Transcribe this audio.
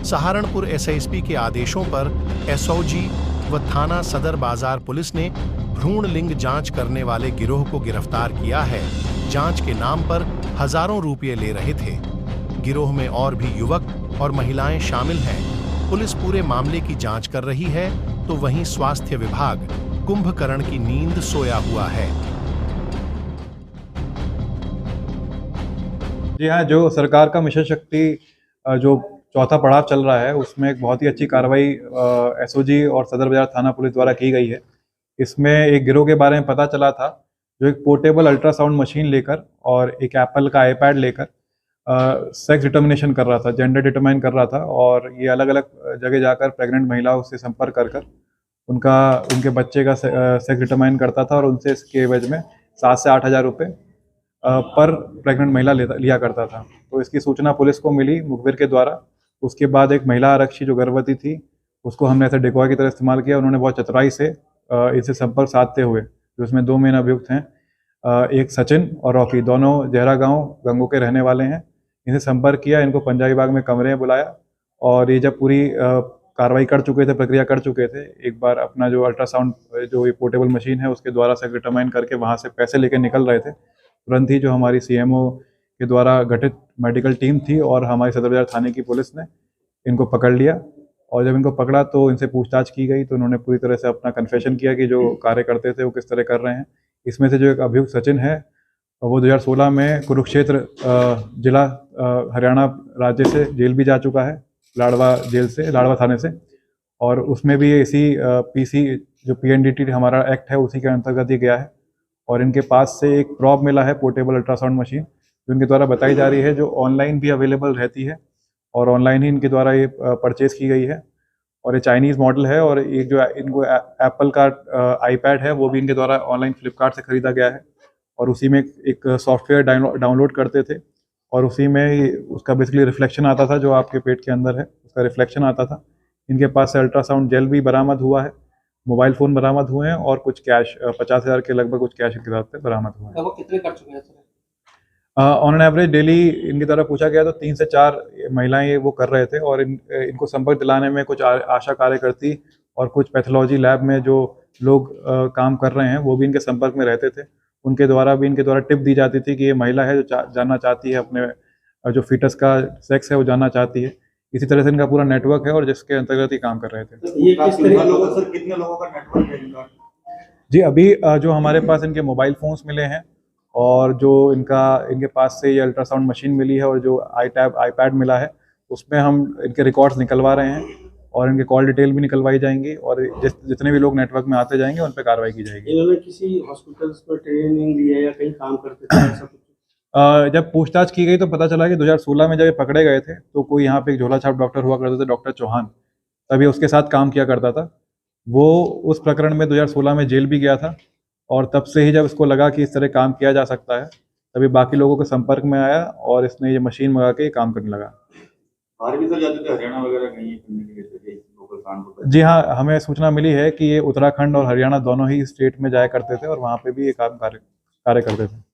सहारनपुर एसआईएसपी के आदेशों पर एसओजी व थाना सदर बाजार पुलिस ने भ्रूण लिंग जांच करने वाले गिरोह को गिरफ्तार किया है। जांच के नाम पर हजारों रुपये ले रहे थे। गिरोह में और भी युवक और महिलाएं शामिल हैं। पुलिस पूरे मामले की जांच कर रही है, तो वहीं स्वास्थ्य विभाग कुंभकर्ण की नींद सोया हुआ है। जी हाँ, जो सरकार का मिशन शक्ति जो चौथा पड़ाव चल रहा है, उसमें एक बहुत ही अच्छी कार्रवाई एसओजी और सदर बाजार थाना पुलिस द्वारा की गई है। इसमें एक गिरोह के बारे में पता चला था, जो एक पोर्टेबल अल्ट्रासाउंड मशीन लेकर और एक एप्पल का आईपैड लेकर सेक्स डिटर्मिनेशन कर रहा था, जेंडर डिटरमाइन कर रहा था। और ये अलग अलग जगह जाकर प्रेग्नेंट महिलाओं से संपर्क कर उनके बच्चे का सेक्स डिटरमाइन करता था और उनसे इसके एवज में 7 से 8 हज़ार रुपये पर प्रेग्नेंट महिला लिया करता था। तो इसकी सूचना पुलिस को मिली मुखबिर के द्वारा। उसके बाद एक महिला आरक्षी जो गर्भवती थी, उसको हमने ऐसे डिकॉय की तरह इस्तेमाल किया। उन्होंने बहुत चतुराई से इसे संपर्क साधते हुए, जो इसमें 2 मेन अभियुक्त हैं, एक सचिन और रॉकी, दोनों जहरा गांव गंगो के रहने वाले हैं। इनसे संपर्क किया, इनको पंजाबी बाग में कमरे में बुलाया और ये जब पूरी कार्रवाई कर चुके थे, प्रक्रिया कर चुके थे, एक बार अपना जो अल्ट्रासाउंड जो ये पोर्टेबल मशीन है उसके द्वारा सेक्स डिटरमाइन करके वहाँ से पैसे लेके निकल रहे थे, तुरंत ही जो हमारी सीएमओ के द्वारा गठित मेडिकल टीम थी और हमारी सदर बाजार थाने की पुलिस ने इनको पकड़ लिया। और जब इनको पकड़ा तो इनसे पूछताछ की गई, तो उन्होंने पूरी तरह से अपना कन्फेशन किया कि जो कार्य करते थे वो किस तरह कर रहे हैं। इसमें से जो एक अभियुक्त सचिन है, वो 2016 में कुरुक्षेत्र जिला हरियाणा राज्य से जेल भी जा चुका है, लाडवा जेल से, लाडवा थाने से। और उसमें भी इसी पीसी जो पीएनडीटी हमारा एक्ट है उसी के अंतर्गत ये गया है। और इनके पास से एक प्रॉप मिला है, पोर्टेबल अल्ट्रासाउंड मशीन, जो इनके द्वारा बताई जा रही है, जो ऑनलाइन भी अवेलेबल रहती है और ऑनलाइन ही इनके द्वारा ये परचेज की गई है। और ये चाइनीज़ मॉडल है। और एक जो इनको एप्पल का आईपैड है, वो भी इनके द्वारा ऑनलाइन फ्लिपकार्ट से खरीदा गया है। और उसी में एक सॉफ्टवेयर डाउनलोड करते थे और उसी में उसका बेसिकली रिफ्लेक्शन आता था, जो आपके पेट के अंदर है उसका रिफ्लेक्शन आता था। इनके पास से अल्ट्रासाउंड जेल भी बरामद हुआ है, मोबाइल फ़ोन बरामद हुए हैं और कुछ कैश 50,000 के लगभग कुछ कैश इनके साथ बरामद हुए हैं। वो कितने कर चुके हैं sir? On an average daily इनकी द्वारा पूछा गया तो 3 से 4 महिलाएं वो कर रहे थे। और इनको संपर्क दिलाने में कुछ आशा कार्यकर्ती और कुछ पैथोलॉजी लैब में जो लोग काम कर रहे हैं, वो भी इनके संपर्क में रहते थे। उनके द्वारा टिप दी जाती थी कि ये महिला है जो जानना चाहती है अपने जो फीटस का सेक्स है वो जानना चाहती है। इसी तरह से इनका पूरा नेटवर्क है और जिसके अंतर्गत ही काम कर रहे थे। ये कितने लोगों का नेटवर्क है इनका? जी, अभी जो हमारे पास इनके मोबाइल फोन्स मिले हैं और जो इनके पास से ये अल्ट्रासाउंड मशीन मिली है और जो आईपैड मिला है, उसमें हम इनके रिकॉर्ड्स निकलवा रहे हैं और इनके कॉल डिटेल भी निकलवाई जाएंगी। और जितने भी लोग नेटवर्क में आते जाएंगे उन पर कार्रवाई की जाएगी। इन्होंने किसी हॉस्पिटल्स में ट्रेनिंग ली है या कहीं काम करते थे ऐसा कुछ? जब पूछताछ की गई तो पता चला कि 2016 में जब ये पकड़े गए थे, तो कोई यहाँ पे एक झोला छाप डॉक्टर हुआ करते थे, डॉक्टर चौहान, तभी उसके साथ काम किया करता था। वो उस प्रकरण में 2016 में जेल भी गया था और तब से ही जब इसको लगा कि इस तरह काम किया जा सकता है, तभी बाकी लोगों के संपर्क में आया और इसने ये मशीन मंगा के काम करने लगा। बाहर भी तो जाते थे, हरियाणा वगैरह कहीं करने के लिए लोकल काम? जी हाँ, हमें सूचना मिली है कि ये उत्तराखंड और हरियाणा दोनों ही स्टेट में जाया करते थे और वहाँ पे भी ये कार्य करते थे।